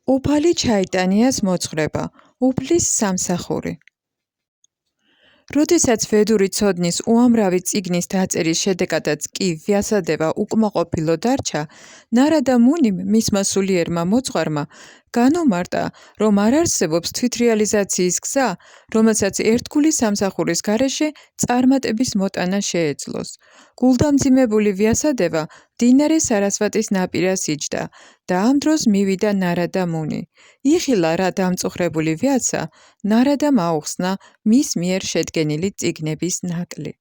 უფალი ჩაიტანიას მოძღვრება, უფლის სამსახური. როდესაც ვედური ცოდნის უამრავი წიგნის დაწერის შედეგადაც კი ვიასადება უკმაყოფილო დარჩა, ნარადა მუნიმ მისმა სულიერმა მოძღვარმა განომარტა, რომ არ არსებობს თვითრეალიზაციის გზა, რომელსაც ერთგული სამსახურის გარეშე წარმატების მოტანა შეეძლოს. გულდამძიმებული ვიასადება მდინარე სარასვატის ნაპირას იჯდა და ამ დროს მივიდა ნარადა მუნი. იხილა რა დამწუხრებული ვიაცა, ნარადამ აუხსნა მის მიერ შედგენილი წიგნების ნაკლი.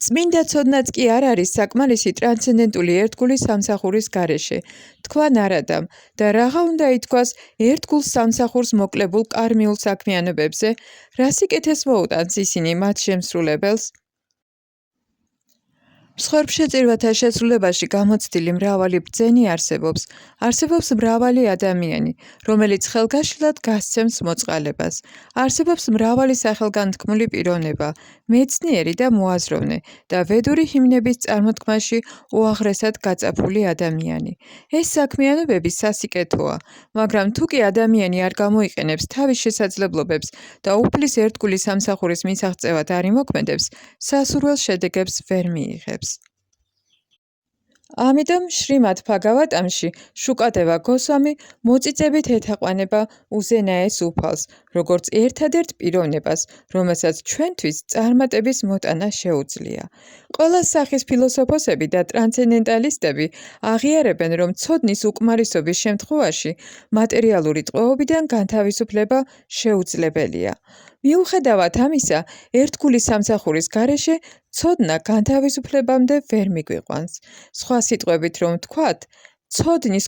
წმინდა ცოდნაც კი არ არის საკმარისი ტრანსცენდენტული ერთგული სამსახურის გარეშე, თქვა ნარადამ და რაღა უნდა ითქვას ერთგულ სამსახურს მოკლებულ კარმიულ საქმიანობებზე, რა სიკეთეს მოუტანს ისინი მათ შემსრულებელს? მსხვერპლშეწირვათა შესრულებაში გამოცდილი მრავალი ბრძენი არსებობს. არსებობს მრავალი ადამიანი, რომელიც ხელგაშლად გასცემს მოწყალებას. არსებობს მრავალი სახელგანთქმული პიროვნება, მეცნიერი და მოაზროვნე და ვედური ჰიმნების წარმოთქმაში უაღრესად გაწაფული ადამიანი. ეს საქმიანობები სასიკეთოა, მაგრამ თუ კი ადამიანი არ გამოიყენებს თავის შესაძლებლობებს და უფლის ერთგული სამსახურის მისაღწევად არ იმოქმედებს, სასურველ შედეგებს ვერ მიიღებს. ამიტომ შრიმად ბჰაგავატამში შუკადევა გოსვამი მოწიწებით ეთაყვანება უზენაეს უფალს, როგორც ერთადერთ პიროვნებას, რომელსაც ჩვენთვის წარმატების მოტანა შეუძლია. ყველა სახის ფილოსოფოსები და ტრანსცენდენტალისტები აღიარებენ, რომ ცოდნის უკმარისობის შემთხვევაში მატერიალური ტყვეობიდან განთავისუფლება შეუძლებელია. მიუხედავად ამისა, ერთგული სამსახურის გარეშე ცოდნა განთავისუფლებამდე ვერ მიგვიყვანს. სხვა სიტყვებით რომ ვთქვათ, ცოდნის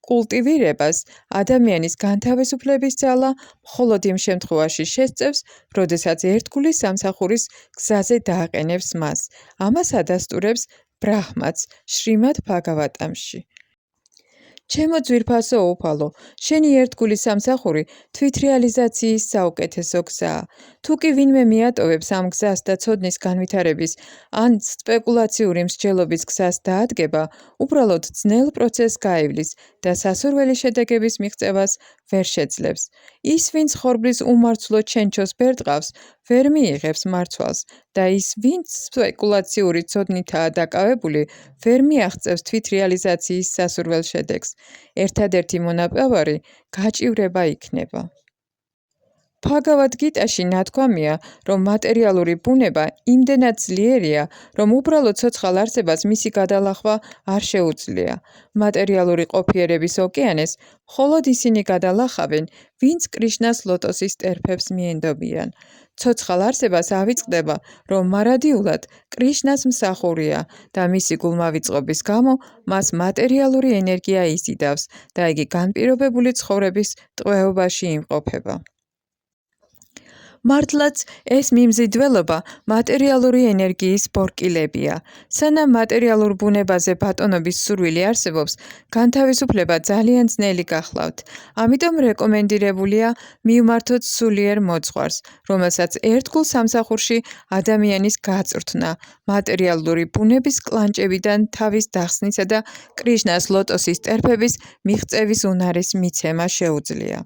კულტივირებას ადამიანის განთავისუფლების ძალა მხოლოდ იმ შემთხვევაში შესწევს, როდესაც ერთგული სამსახურის გზაზე დააყენებს მას. ამას ადასტურებს ბრაჰმაც შრიმად ბჰაგავატამში. ჩემო ძვირფასო უფალო, შენი ერთგული სამსახური თვითრეალიზაციის საუკეთესო გზაა. თუ კი ვინმე მიატოვებს ამ გზას და ცოდნის განვითარების ან სპეკულაციური მსჯელობის გზას დაადგება, უბრალოდ ძნელ პროცესს გაივლის და სასურველი შედეგების მიღწევას ვერ შეძლებს. ის, ვინც ხორბლის უმარცვლო ჩენჩოს ბერტყავს, ვერ მიიღებს მარცვალს და ის, ვინც სპეკულაციური ცოდნითაა დაკავებული, ვერ მიაღწევს თვითრეალიზაციის სასურველ შედეგს. ერთადერთი მონაპოვარი გაჭირვება იქნება. ბჰაგავად გიტაში ნათქვამია, რომ მატერიალური ბუნება იმდენად ძლიერია, რომ უბრალოდ ცოცხალ არსებას მისი გადალახვა არ შეუძლია. მატერიალური ყოფიერების ოკეანეს მხოლოდ ისინი გადალახავენ, ვინც კრიშნას ლოტოსის ტერფებს მიენდობიან. ცოცხალ არსებას ავიწყდება, რომ მარადიულად კრიშნას მსახურია და მისი გულმავიწყობის გამო მას მატერიალური ენერგია იზიდავს და იგი განპირობებული ცხოვრების ტყვეობაში იმყოფება. მართლაც ეს მიმზიდველობა მატერიალური ენერგიის ბორკილებია. სანამ მატერიალურ ბუნებაზე ბატონობის სურვილი არსებობს, განთავისუფლება ძალიან ძნელი გახლავთ. ამიტომ რეკომენდირებულია მივმართოთ სულიერ მოძღვარს, რომელსაც ერთგულ სამსახურში ადამიანის გაწვრთნა, მატერიალური ბუნების კლანჭებიდან თავის დახსნისა და კრიშნას ლოტოსის ტერფების მიღწევის უნარის მიცემა შეუძლია.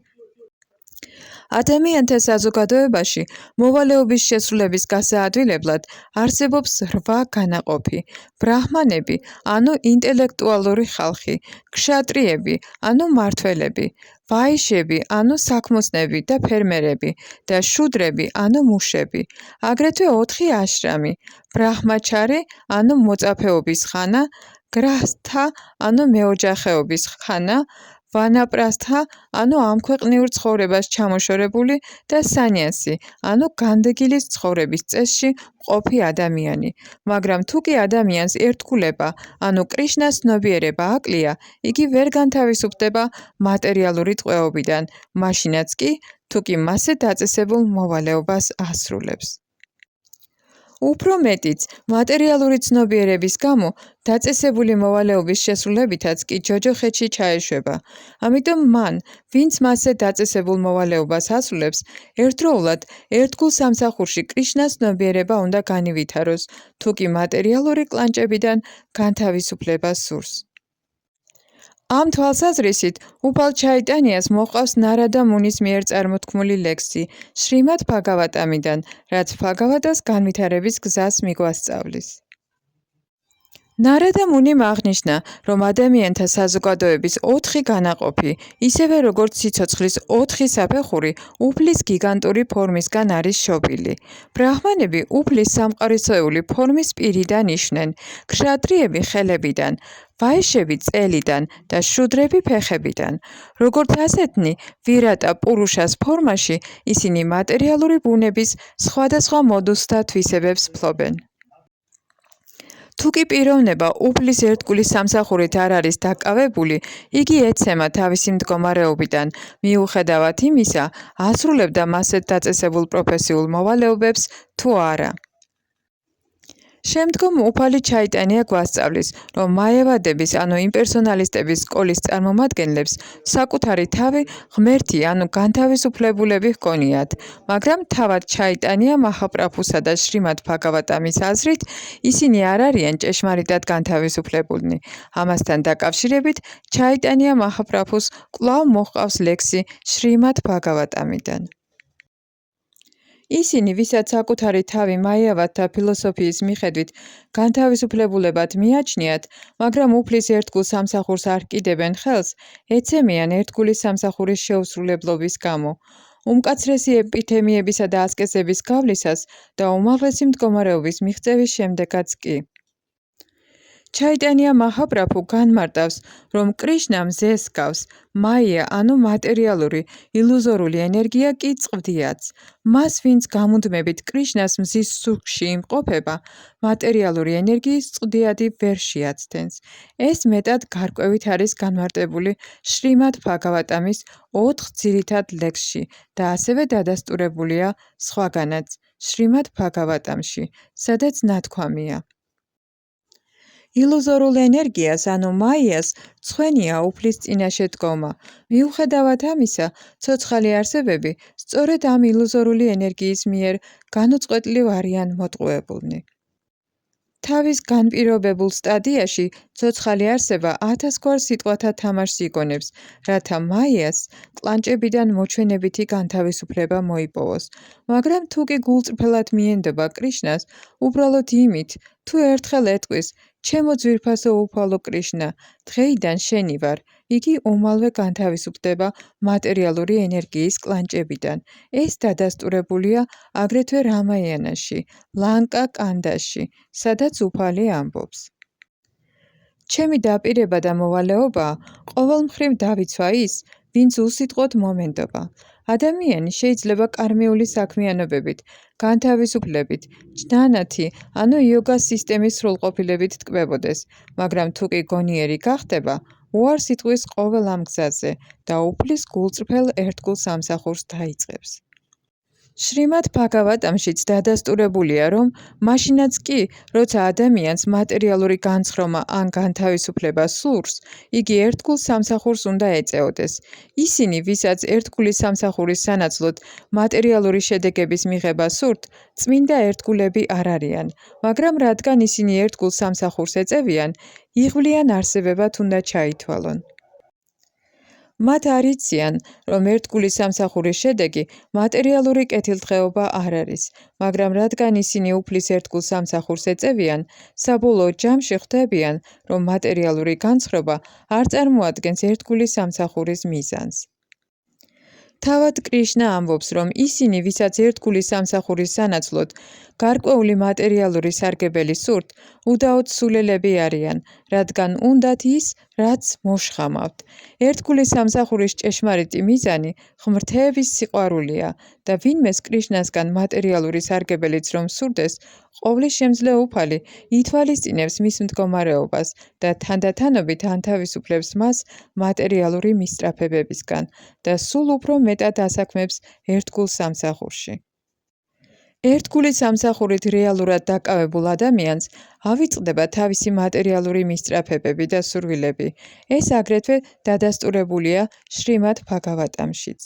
ადამიანთა საზოგადოებაში მოვალეობის შესრულების გასაადვილებლად არსებობს 8 განაყოფი: ბრაჰმანები, ანუ ინტელექტუალური ხალხი, ქშატრიები, ანუ მმართველები, ვაიშები, ანუ საქმოსნები და ფერმერები და შუდრები, ანუ მუშები. აგრეთვე 4 აშრამი: ბრაჰმაჩარი, ანუ მოწაფეობის ხანა, გრაჰსთა, ანუ მეოჯახეობის ხანა, ვანაპრასთა, ანუ ამქვეყნიურ ცხოვრებას ჩამოშორებული და სანიასი, ანუ განდეგილის ცხოვრების წესში მყოფი ადამიანი. მაგრამ თუ კი ადამიანს ერთგულება, ანუ კრიშნას ცნობიერება აკლია, იგი ვერ განთავისუფლდება მატერიალური ტყვეობიდან, მაშინაც კი, თუ კი მასზე დაწესებულ მოვალეობას ასრულებს. უფრო მეტიც, მატერიალური ცნობიერების გამო დაწესებული მოვალეობის შესრულებითაც კი ჯოჯოხეთში ჩაეშვება. ამიტომ მან, ვინც მასზე დაწესებულ მოვალეობას ასრულებს, ერთდროულად ერთგულ სამსახურში კრიშნას ცნობიერება უნდა განივითაროს, თუ კი მატერიალური კლანჭებიდან განთავისუფლება სურს. ამ თვალსაზრისით, უფალ ჩაიტანიას მოყავს ნარადა მუნის მიერ წარმოთქმული ლექსი შრიმად ბჰაგავატამიდან, რაც ბჰაგავატას განვითარების გზას მიგვასწავლის. ნარადა მუნიმ აღნიშნა, რომ ადამიანთა საზოგადოების 4 განაყოფი, ისევე როგორც სიცოცხლის 4 საფეხური, უფლის გიგანტური ფორმისგან არის შობილი. ბრაჰმანები უფლის სამყარისეული ფორმის პირიდან იშვნენ, ქშატრიები ხელებიდან, ვაიშები წელიდან და შუდრები ფეხებიდან. როგორც ასეთნი, ვირატა პურუშას ფორმაში, ისინი მატერიალური ბუნების სხვადასხვა მოდუსთა თვისებებს ფლობენ. თუ კი პიროვნება უფლის ერთგულის სამსახურით არ არის დაკავებული, იგი ეცემა თავისი მდგომარეობიდან, მიუხედავად იმისა, ასრულებდა მასეთ დაწესებულ პროფესიულ მოვალეობებს თუ არა. შემდგომ უფალი ჩაიტანია გვასწავლის, რომ მაევადების ანუ იმპერსონალისტების სკოლის წარმომადგენლებს საკუთარი თავი ღმერთი ანუ განთავისუფლებულები ჰგონიათ, მაგრამ თავად ჩაიტანია მაჰაპრაბჰუსა და შრიმად ბჰაგავატამის აზრით, ისინი არ არიან ჭეშმარიტად განთავისუფლებულნი. ამასთან დაკავშირებით, ჩაიტანია მაჰაპრაბჰუს კვლავ მოჰყავს ლექსი შრიმად ბჰაგავატამიდან. ისინი, ვისაც საკუთარი თავი მაიავადთა ფილოსოფიის მიხედვით განთავისუფლებულებად მიაჩნიათ, მაგრამ უფლის ერთგულ სამსახურს არ ჰკიდებენ ხელს, ეცემიან ერთგულის სამსახურის შეუსრულებლობის გამო, უმკაცრესი ეპითემიებისა და ასკეზების გავლისას და უმაღლესი მდგომარეობის მიღწევის შემდეგაც კი. ჩაიტანია მაჰაპრაბჰუ განმარტავს, რომ კრიშნა მზეს გავს, მაია ანუ მატერიალური, ილუზორული ენერგია კი წყვდიაც. მას, ვინც გამუდმებით კრიშნას მზის სუქში იმყოფება, მატერიალური ენერგიის წყვდიადი ვერ შეაცდენს. ეს მეტად გარკვევით არის განმარტებული შრიმად ბჰაგავატამის 4 ძირითად ლექსში და ასევე დადასტურებულია სხვაგანაც შრიმად ბჰაგავატამში, სადაც ნათქვამია. ილუზორულ ენერგიას ანუ მაიას ცხვენია უფლის წინაშე დგომა. მიუხედავად ამისა, ცოცხალი არსებები სწორედ ამ ილუზორული ენერგიის მიერ განუწყვეტლივ არიან მოტყუებულნი. თავის განპირობებულ სტადიაში ცოცხალი არსება 1000 გვარ სიტყვათა თამაშს იგონებს, რათა მაიას კლანჭებიდან მოჩვენებითი განთავისუფლება მოიპოვოს. მაგრამ თუ კი გულწრფელად მიენდობა კრიშნას, უბრალოდ იმით, თუ ერთხელ ეტყვის, ჩემო ძვირფასო უფალო კრიშნა, დღეიდან შენი ვარ, იგი უმალვე განთავისუფლდება მატერიალური ენერგიის კლანჭებიდან. ეს დადასტურებულია აგრეთვე რამაიანაში, ლანკა კანდაში, სადაც უფალი ამბობს. ჩემი დაპირება და მოვალეობაა, ყოველ მხრივ დავიცვა ის, ვინც უსიტყვოდ მომენდობა. ადამიანი შეიძლება კარმიული საქმიანობებით, განთავისუფლებით, ჯნანათი ანუ იოგას სისტემის სრულყოფილებით ტკბებოდეს, მაგრამ თუ კი გონიერი გახდება, უარს იტყვის ყოველ ამ გზაზე და უფლის გულწრფელ ერთგულ სამსახურს დაიწყებს. შრიმად ბჰაგავატამშიც დადასტურებულია, რომ მაშინაც კი, როცა ადამიანს მატერიალური განცხრომა ან განთავისუფლება სურს, იგი ერთგულ სამსახურს უნდა ეწეოდეს. ისინი, ვისაც ერთგულის სამსახურის სანაცვლოდ მატერიალური შედეგების მიღება სურთ, წმინდა ერთგულები არ არიან, მაგრამ რადგან ისინი ერთგულ სამსახურს ეწევიან, იღვლიან არსებებად უნდა ჩაითვალონ. მათ არ იციან, რომ ერთგულის სამსახურის შედეგი მატერიალური კეთილდღეობა არ არის, მაგრამ რადგან ისინი უფლის ერთგულ სამსახურს ეწევიან, საბოლოო ჯამში ხვდებიან, რომ მატერიალური განცხრობა არ წარმოადგენს ერთგულის სამსახურის მიზანს. თავად კრიშნა ამბობს, რომ ისინი, ვისაც ერთგულის სამსახურის სანაცვლოდ გარკვეული მატერიალური სარგებელი სურთ, უდაოდ სულელები არიან, რადგან უნდათ ის, რაც მოშხამავთ. ერთგულის სამსახურის ჭეშმარიტი მიზანი ღმრთების სიყვარულია და ვინმეს კრიშნასგან მატერიალური სარგებელიც რომ სურდეს, ყოვლისშემძლე უფალი ითვალისწინებს მის მდგომარეობას და თანდათანობით ანთავისუფლებს მას მატერიალური მისწრაფებებისგან და სულ უფრო მეტად ასაქმებს ერთგულ სამსახურში. ერთგული სამსახურით რეალურად დაკავებულ ადამიანს ავიწყდება თავისი მატერიალური მისწრაფებები და სურვილები. ეს აგრეთვე დადასტურებულია შრიმად ბჰაგავატამშიც.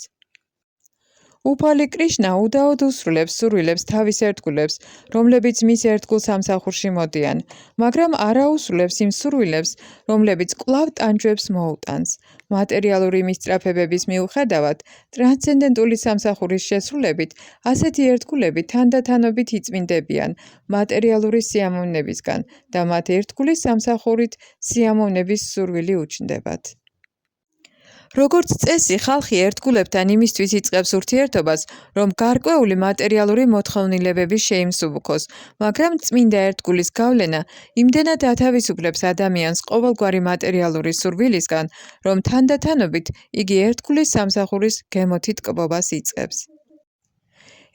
უფალი კრიშნა უდაოდ უსრულებს სურვილებს თავის ერთგულებს, რომლებიც მის ერთგულ სამსახურში მოდიან, მაგრამ არ აუსრულებს იმ სურვილებს, რომლებიც კვლავ ტანჯვებს მოუტანს. მატერიალური მისწრაფებების მიუხედავად, ტრანსცენდენტული სამსახურის შესრულებით, ასეთი ერთგულები თანდათანობით იწმინდებიან მატერიალური სიამოვნებისგან და მათ ერთგულის სამსახურით სიამოვნების სურვილი უჩნდებათ. როგორც წესი, ხალხი ერთგულებთან იმისთვის იწყებს ურთიერთობას, რომ გარკვეული მატერიალური მოთხოვნილებები შეიმსუბუქოს, მაგრამ წმინდა ერთგულის გავლენა იმდენად ათავისუფლებს ადამიანს ყოველგვარი მატერიალური სურვილისგან, რომ თანდათანობით იგი ერთგულის სამსახურის გემოთით კბობას იწყებს.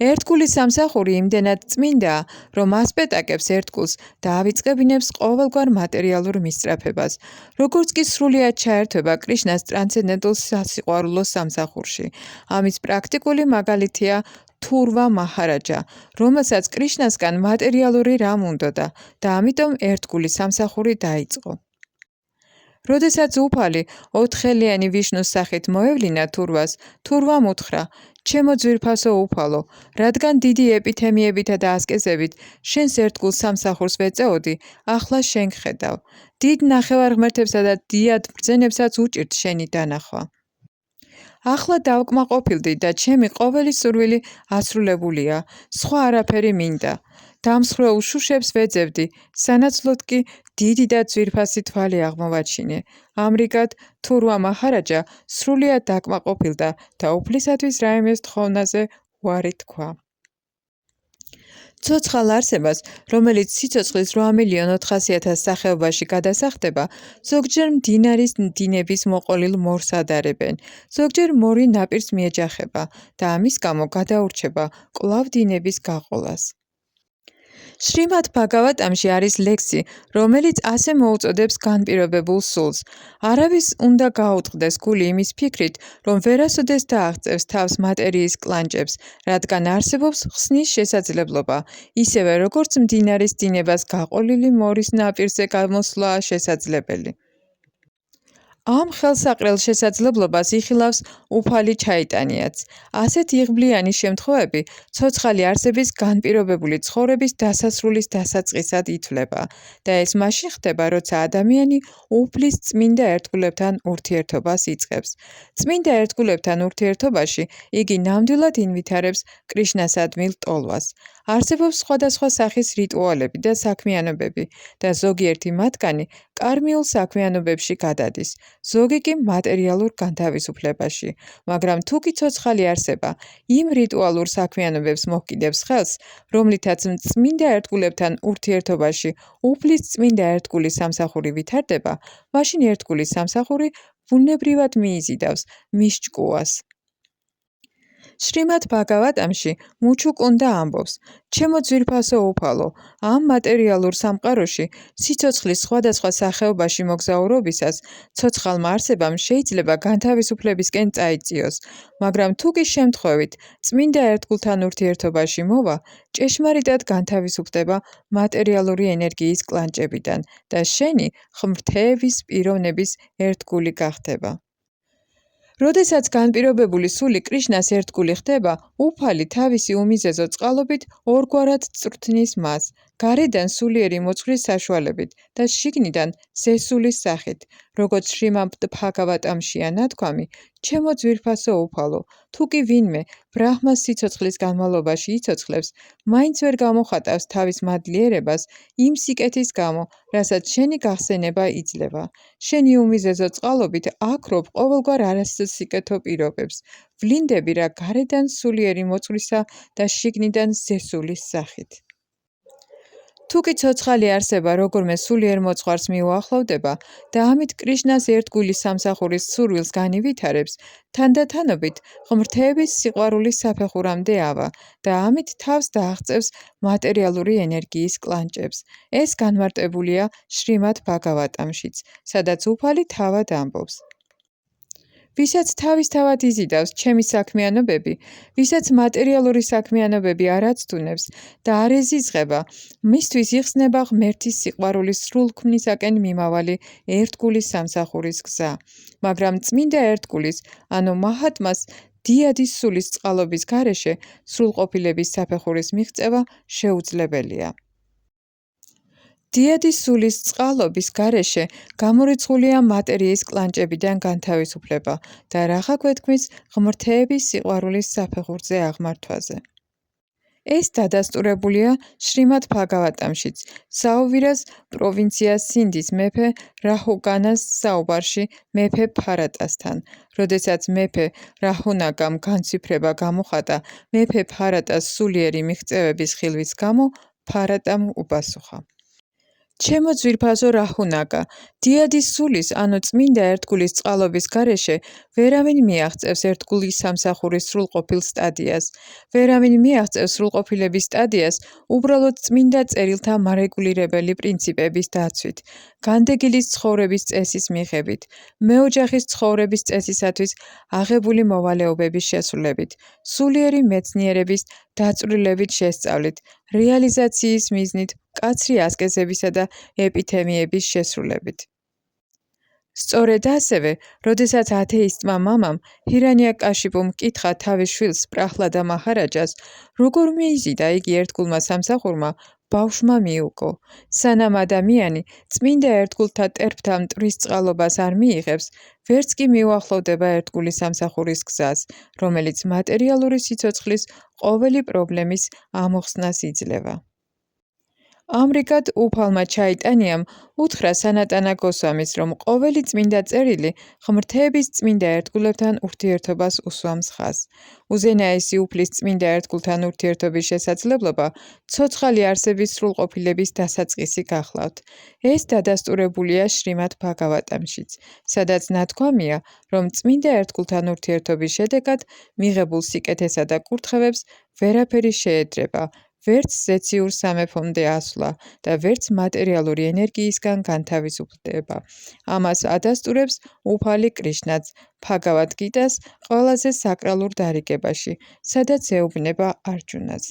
ერთგულის სამსახური იმდენად წმინდაა, რომ ასპეტაკებს ერთგულს და ავიწყებინებს ყოველგვარ მატერიალურ მისწრაფებას, როგორც კი სრულიად ჩაერთვება კრიშნას ტრანსცენდენტულ სასიყვარულო სამსახურში. ამის პრაქტიკული მაგალითია თურვა მაჰარაჯა, რომელსაც კრიშნასგან მატერიალური რამ უნდოდა და ამიტომ ერთგულის სამსახური დაიწყო. როდესაც უფალი ოთხხელიანი ვიშნუს სახით მოევლინა თურვას, თურვამ უთხრა: ჩემო ძვირფასო უფალო, რადგან დიდი ეპითემიებითა და ასკეზებით შენს ერთგულ სამსახურს ვეწეოდი, ახლა შენ გხედავ. დიდ ნახევარღმერთებსა და დიად ბრძენებსაც უჭირთ შენი დანახვა. ახლა დავკმაყოფილდი და ჩემი ყოველი სურვილი ასრულებულია, სხვა არაფერი მინდა. დამსხვრეულ შუშებს ვეძებდი, სანაცვლოდ კი დიდი და ძვირფასი თვალი აღმოვაჩინე. ამრიგად, თურვა მაჰარაჯა სრულიად დაკმაყოფილდა და უფლისათვის რაიმეს თხოვნაზე უარი თქვა. ცოცხალ არსებას, რომელიც სიცოცხლის 8.400.000 სახეობაში გადასახდება, ზოგჯერ მდინარის დინების მოყოლილ მორს ადარებენ, ზოგჯერ მორი ნაპირს მიეჯახება და ამის გამო გადაურჩება კვლავ დინების გაყოლას. შრიმად ბჰაგავატამში არის ლექსი, რომელიც ასე მოუწოდებს განპირობებულ სულს. არავის უნდა გაუტყდეს გული იმის ფიქრით, რომ ვერასოდეს დააღწევს თავს მატერიის კლანჭებს, რადგან არსებობს ხსნის შესაძლებლობა, ისევე როგორც მდინარის დინებას გაყოლილი მორის ნაპირზე გამოსვლაა შესაძლებელი. ამ ხელსაყრელ შესაძლებლობას იხილავს უფალი ჩაიტანიაც. ასეთ იღბლიანი შემთხვევები ცოცხალი არსების განპირობებული ცხოვრების დასასრულის დასაწყისად ითვლება და ეს მაშინ ხდება, როცა ადამიანი უფლის წმინდა ერთგულებთან ურთიერთობას იწყებს. წმინდა ერთგულებთან ურთიერთობაში იგი ნამდვილად ინვითარებს კრიშნასადმილ ტოლვას. არსებობს სხვადასხვა სახის რიტუალები და საქმიანობები და ზოგიერთი მათგანი კარმიულ საქმიანობებში გადადის, ზოგი კი მატერიალურ განთავისუფლებაში, მაგრამ თუ კი ცოცხალი არსება იმ რიტუალურ საქმიანობებს მოჰკიდებს ხელს, რომლითაც წმინდა ერთგულებთან ურთიერთობაში უფლის წმინდა ერთგულის სამსახური ვითარდება, მაშინ ერთგულის სამსახური ბუნებრივად მიიზიდავს მის ჭკუას. შრიმად ბჰაგავატამში მუჩუკუნდა ამბობს: ჩემო ძვირფასო უფალო, ამ მატერიალურ სამყაროში სიცოცხლის სხვადასხვა სახეობაში მოგზაურობისას ცოცხალმა არსებამ შეიძლება განთავისუფლებისკენ წაიწიოს, მაგრამ თუ კი შემთხვევით წმინდა ერთგულთან ურთიერთობაში მოვა, ჭეშმარიტად განთავისუფლდება მატერიალური ენერგიის კლანჭებიდან და შენი ღმრთეების პიროვნების ერთგული გახდება. როდესაც განპირობებული სული კრიშნას ერთგული ხდება, უფალი თავისი უმიზეზო წყალობით ორგვარად წვრთნის მას, გარედან სულიერი მოძღვრის საშუალებით და შიგნიდან ზესულის სახით. როგორც შრიმად ბჰაგავატამშია ნათქვამი, ჩემო ძვირფასო უფალო, თუ კი ვინმე ბრაჰმას სიცოცხლის განმავლობაში იცოცხლებს, მაინც ვერ გამოხატავს თავის მადლიერებას იმ სიკეთის გამო, რასაც შენი გახსენება იძლევა. შენი უმიზეზო წყალობით აქრობ ყოველგვარ არასიკეთო პირობებს, ვლინდები რა გარედან სულიერი მოძღვრისა და შიგნიდან ზესულის სახით. თუ კი ცოცხალი არსება როგორმე სულიერ მოძღვარს მიუახლოვდება და ამით კრიშნას ერთგულის სამსახურის სურვილს განივითარებს, თანდათანობით ღმრთეების სიყვარულის საფეხურამდე ავა და ამით თავს დააღწევს მატერიალური ენერგიის კლანჭებს. ეს განმარტებულია შრიმად ბჰაგავატამშიც, სადაც უფალი თავად ამბობს: ვისაც თავისთავად იზიდავს ჩემი საქმიანობები, ვისაც მატერიალური საქმიანობები არ აცდუნებს და არ ეზიზღება, მისთვის იხსნება ღმერთის სიყვარულის სრულქმნისაკენ მიმავალი ერთგულის სამსახურის გზა. მაგრამ წმინდა ერთგულის, ანუ მაჰატმას დიადის სულის წყალობის გარეშე სრულყოფილების საფეხურის მიღწევა შეუძლებელია. დიადის სულის წყალობის გარეშე გამორიცხულია მატერიის კლანჭებიდან განთავისუფლება და რაღა გვეთქმის ღმრთეების სიყვარულის საფეხურზე აღმართვაზე. ეს დადასტურებულია შრიმად ბჰაგავატამშიც, საუვირას პროვინციას სინდის მეფე რაჰუგანას საუბარში მეფე ბჰარატასთან, როდესაც მეფე რაჰუნაგამ განცვიფრება გამოხატა მეფე ბჰარატას სულიერი მიღწევების ხილვის გამო, ბჰარატამ უპასუხა: ჩემო ძვირფასო რაჰუნაგა, დიადის სულის, ანუ წმინდა ერთგულის წყალობის გარეშე ვერავინ მიაღწევს ერთგულის სამსახურის სრულყოფილ სტადიას. ვერავინ მიაღწევს სრულყოფილების სტადიას უბრალოდ წმინდა წერილთა მარეგულირებელი პრინციპების დაცვით, განდეგილის ცხოვრების წესის მიღებით, მეოჯახის ცხოვრების წესისათვის აღებული მოვალეობების შესრულებით, სულიერი მეცნიერების დაწვრილებით შესწავლით, რეალიზაციის მიზნით, მკაცრი ასკეზებისა და ეპითემიების შესრულებით. სწორედ ასევე, როდესაც ათეისტმა მამამ ჰირანიაკაშიპუმ კითხა თავის შვილს პრაჰლადა მაჰარაჯას, როგორ მიიზიდა იგი ერთგულმა სამსახურმა, ბავშვმა მიუგო. სანამ ადამიანი წმინდა ერთგულთა ტერფთა მტვრის წყალობას არ მიიღებს, ვერც კი მიუახლოვდება ერთგულის სამსახურის გზას, რომელიც მატერიალური სიცოცხლის ყოველი პრობლემის ამოხსნას იძლევა. ამრიგად, უფალმა ჩაიტანიამ უთხრა სანატანა გოსვამის, რომ ყოველი წმინდა წერილი ღმრთეების წმინდა ერთგულებთან ურთიერთობას უსვამს ხაზს. უზენაესი უფლის წმინდა ერთგულთან ურთიერთობის შესაძლებლობა ცოცხალი არსების სრულყოფილების დასაწყისი გახლავთ. ეს დადასტურებულია შრიმად ბჰაგავატამშიც, სადაც ნათქვამია, რომ წმინდა ერთგულთან ურთიერთობის შედეგად მიღებულ სიკეთესა და კურთხევებს ვერაფერი შეედრება, ვერც ზეციურ სამეფომდე ასვლა და ვერც მატერიალური ენერგიისგან განთავისუფლდება. ამას ადასტურებს უფალი კრიშნაც ბჰაგავად გიტას ყველაზე საკრალურ დარიგებაში, სადაც ეუბნება არჯუნას.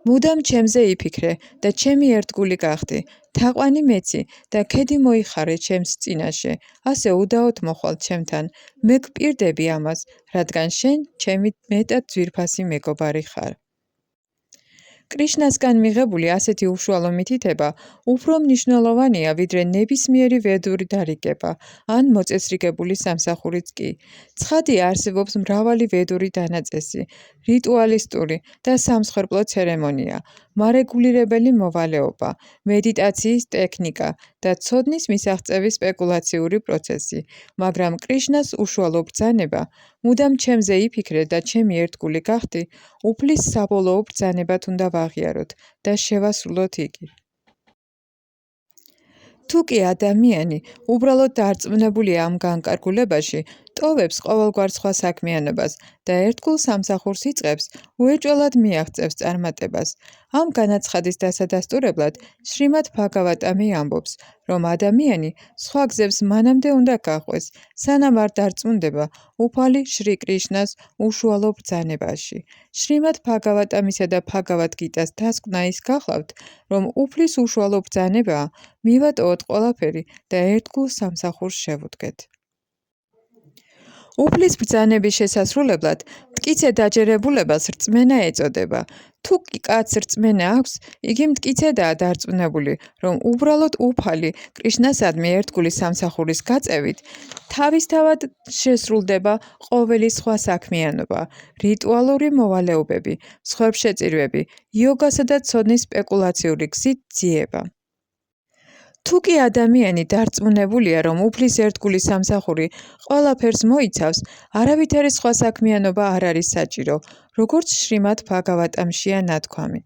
მუდამ ჩემზე იფიქრე და ჩემი ერთგული გახდი, თაყვანი მეცი და ქედი მოიხარე ჩემს წინაშე, ასე უდაოდ მოხვალ ჩემთან, მე გპირდები ამას, რადგან შენ ჩემი მეტად ძვირფასი მეგობარი ხარ. კრიშნასგან მიღებული ასეთი უშუალო მითითება უფრო მნიშვნელოვანია, ვიდრე ნებისმიერი ვედური დარიგება ან მოწესრიგებული სამსახურიც კი. ცხადია, არსებობს მრავალი ვედური დანაწესი, რიტუალისტური და სამსხვერპლო ცერემონია, მარეგულირებელი მოვალეობა, მედიტაციის ტექნიკა და ცოდნის მისაღწევის სპეკულაციური პროცესი, მაგრამ კრიშნას უშუალო ბრძანება, მუდამ ჩემზე იფიქრე და ჩემი ერთგული გახდი, უფლის საბოლოო ბრძანებად უნდა ვაღიაროთ და შევასრულოთ იგი. თუ კი ადამიანი უბრალოდ დარწმუნებულია ამ განკარგულებაში, ტოვებს ყოველგვარ სხვა საქმიანობას და ერთგულ სამსახურს იწყებს, უეჭველად მიაღწევს წარმატებას. ამ განაცხადის დასადასტურებლად შრიმად ბჰაგავატამი ამბობს, რომ ადამიანი სხვა გზებს მანამდე უნდა გაყვეს, სანამ არ დარწმუნდება უფალი შრი კრიშნას უშუალო ბრძანებაში. შრიმად ბჰაგავატამისა და ბჰაგავად გიტას დასკვნა ის გახლავთ, რომ უფლის უშუალო ბრძანებაა, მივატოვოთ ყველაფერი და ერთგულ სამსახურს შევუდგეთ. უფლის ბრძანების შესასრულებლად მტკიცე დაჯერებულებას რწმენა ეწოდება. თუ კი კაცს რწმენა აქვს, იგი მტკიცედაა დარწმუნებული, რომ უბრალოდ უფალი კრიშნასადმი ერთგული სამსახურის გაწევით თავისთავად შესრულდება ყოველი სხვა საქმიანობა, რიტუალური მოვალეობები, მსხვერპლშეწირვები, იოგასა და ცოდნის სპეკულაციური გზით ძიება. თუ კი ადამიანი დარწმუნებულია, რომ უფლის ერთგული სამსახური ყველაფერს მოიცავს, არავითარი სხვა საქმიანობა არ არის საჭირო, როგორც შრიმად ბჰაგავატამშია ნათქვამი.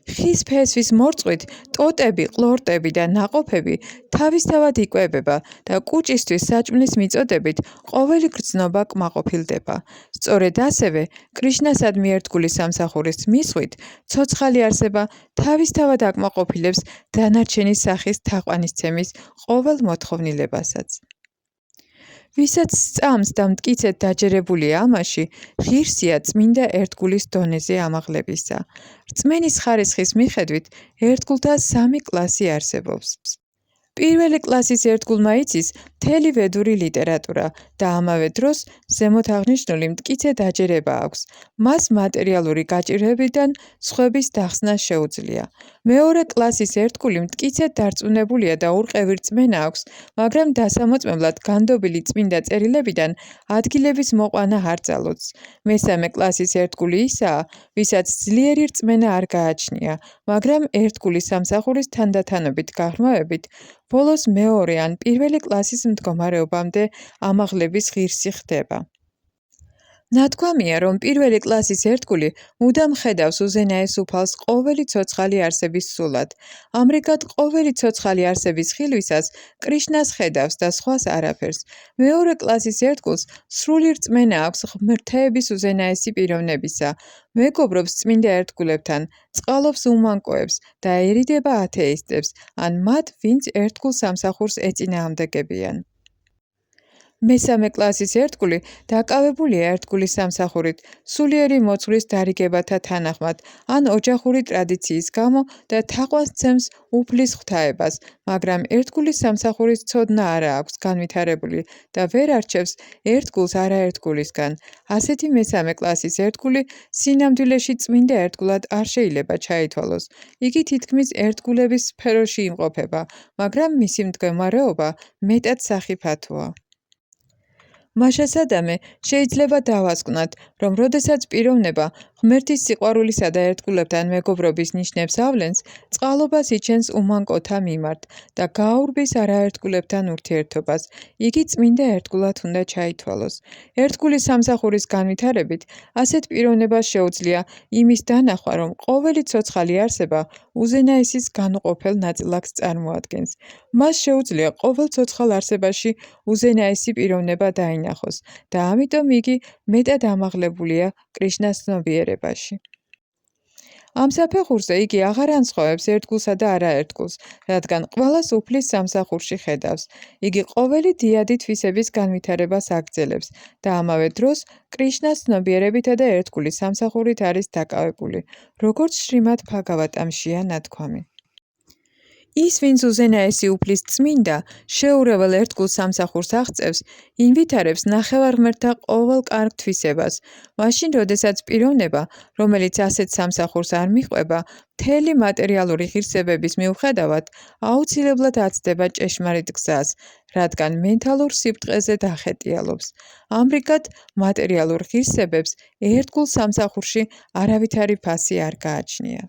ხის ფესვის მორწყვით ტოტები, ყლორტები და ნაყოფები თავისთავად იკვებება და კუჭისთვის საჭმლის მიწოდებით ყოველი გრძნობა კმაყოფილდება. სწორედ ასევე, კრიშნასადმი ერთგული სამსახურის მისხვით, ცოცხალი არსება თავისთავად აკმაყოფილებს დანარჩენი სახის თაყვანისცემის ყოველ მოთხოვნილებასაც. ვისაც სწამს და მტკიცედ დაჯერებულია ამაში, ღირსია წმინდა ერთგულის დონეზე ამაღლებისა. რწმენის ხარისხის მიხედვით, ერთგულთა 3 კლასი არსებობს. პირველი კლასის ერთგულმა იცის მთელი ვედური ლიტერატურა და ამავე დროს ზემოთ აღნიშნული მტკიცე დაჯერება აქვს. მას მატერიალური გაჭირვებიდან სხვების დახსნა შეუძლია. მეორე კლასის ერთგული მტკიცედ დარწმუნებულია და ურყევი რწმენა აქვს, მაგრამ დასამოწმებლად განდობილი წმინდა წერილებიდან ადგილების მოყვანა არ ძალოძს. მესამე კლასის ერთგული ისაა, ვისაც ძლიერი რწმენა არ გააჩნია, მაგრამ ერთგულის სამსახურის თანდათანობით გაღრმავებით, ბოლოს მეორე ან პირველი კლასის მდგომარეობამდე ამაღლების ღირსი ხდება. ნათქვამია, რომ პირველი კლასის ერთგული მუდამ ხედავს უზენაეს უფალს ყოველი ცოცხალი არსების სულად. ამრიგად, ყოველი ცოცხალი არსების ხილვისას კრიშნას ხედავს და სხვას არაფერს. მეორე კლასის ერთგულს სრული რწმენა აქვს ღმერთების უზენაესი პიროვნებისა, მეგობრობს წმინდა ერთგულებთან, წყალობს უმანკოებს და ერიდება ათეისტებს, ან მათ, ვინც ერთგულ სამსახურს ეწინააღმდეგებიან. მესამე კლასის ერთგული დაკავებულია ერთგულის სამსახურით, სულიერი მოძღვრის დარიგებათა თანახმად, ან ოჯახური ტრადიციის გამო და თაყვანს ცემს უფლის ღვთაებას, მაგრამ ერთგულის სამსახურის ცოდნა არა აქვს განვითარებული და ვერ არჩევს ერთგულს არაერთგულისგან. ასეთი მესამე კლასის ერთგული სინამდვილეში წმინდა ერთგულად არ შეიძლება ჩაითვალოს. იგი თითქმის ერთგულების სფეროში იმყოფება, მაგრამ მისი მდგომარეობა მეტად სახიფათოა. მაშასადამე შეიძლება დავასკვნათ, რომ როდესაც პიროვნება ღმერთის სიყვარულისა და ერთგულებთან მეგობრობის ნიშნებს ავლენს, წყალობას იჩენს უმანკოთა მიმართ და გააურბის არაერთგულებთან ურთიერთობას. იგი წმინდა ერთგულად უნდა ჩაითვალოს. ერთგულის სამსახურის განვითარებით ასეთ პიროვნებას შეუძლია იმის დანახვა, რომ ყოველი ცოცხალი არსება უზენაესის განუყოფელ ნაწილაკს წარმოადგენს. მას შეუძლია ყოველ ცოცხალ არსებაში უზენაესი პიროვნება დაინახოს და ამიტომ იგი მეტად ამაღლებულია კრიშნას ცნობიერებაში. ამ საფეხურზე იგი აღარ ანსხვავებს ერთგულსა და არაერთგულს, რადგან ყველას უფლის სამსახურში ხედავს. იგი ყოველი დიადი თვისების განვითარებას აგრძელებს და ამავე დროს კრიშნას ცნობიერებითა და ერთგულის სამსახურით არის დაკავებული, როგორც შრიმად ბჰაგავატამშია ნათქვამი. ის, ვინც უზენაესი უფლის წმინდა, შეურეველ ერთგულ სამსახურს აღწევს, ინვითარებს ნახევარმღერთთა ყოველ კარგ თვისებას. მაშინ, როდესაც პიროვნება, რომელიც ასეთ სამსახურს არ მიჰყვება, მთელი მატერიალური ღირსებების მიუხედავად, აუცილებლად აცდება ჭეშმარიტ გზას, რადგან მენტალურ სიბტყეზე დახეტიალობს. ამრიგად, მატერიალურ ღირსებებს ერთგულ სამსახურში არავითარი ფასი არ გააჩნია.